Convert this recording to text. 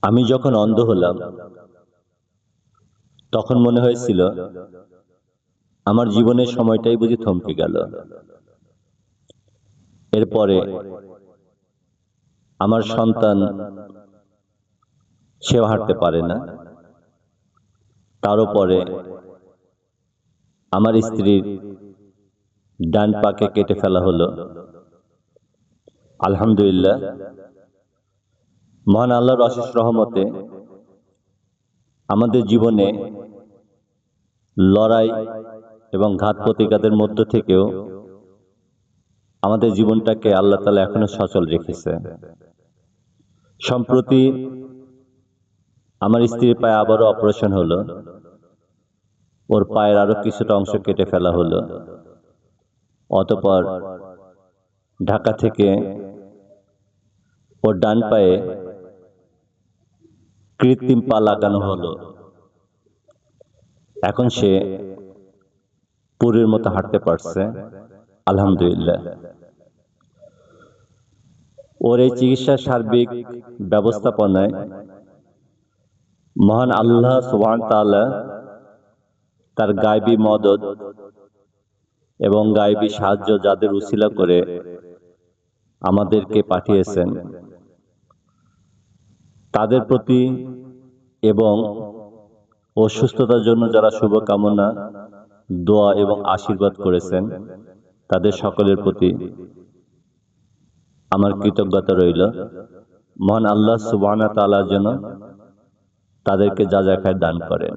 আমি যখন অন্ধ হলাম তখন মনে হয়েছিল আমার জীবনের সময়টাই বুঝি থমকে গেল। এরপরে আমার সন্তান সেও হাঁটতে পারে না, তারও পরে আমার স্ত্রীর ডান পাকে কেটে ফেলা হলো। আলহামদুলিল্লাহ, মহান আল্লাহর অশেষ রহমতে আমাদের জীবনে লড়াই এবং ঘাত প্রতিঘাতের মধ্য থেকেও আমাদের জীবনটাকে আল্লাহ তাআলা এখনো সচল রেখেছে। সম্প্রতি আমার স্ত্রীর পায়ে আবারও অপারেশন হলো, ওর পায়ের আরো কিছুটা অংশ কেটে ফেলা হলো। অতঃপর ঢাকা থেকে ওর ডান পায়ে কৃত্রিম পা লাগানো হলো। এখন সে পুরীর মতো হাঁটতে পারছে, আলহামদুলিল্লাহ। ওর এই চিকিৎসার সার্বিক ব্যবস্থাপনায় মহান আল্লাহ সুবহানাহু ওয়া তাআলা তার গায়বী মদদ এবং গায়বী সাহায্য যাদের উসিলা করে আমাদেরকে পাঠিয়েছেন, তাদের প্রতি এবং অসুস্থতার জন্য যারা শুভকামনা, দোয়া এবং আশীর্বাদ করেছেন, তাদের সকলের প্রতি আমার কৃতজ্ঞতা রইল। মহান আল্লাহ সুবহানাহু ওয়া তাআলা যেন তাদেরকে যা যা খায় দান করেন।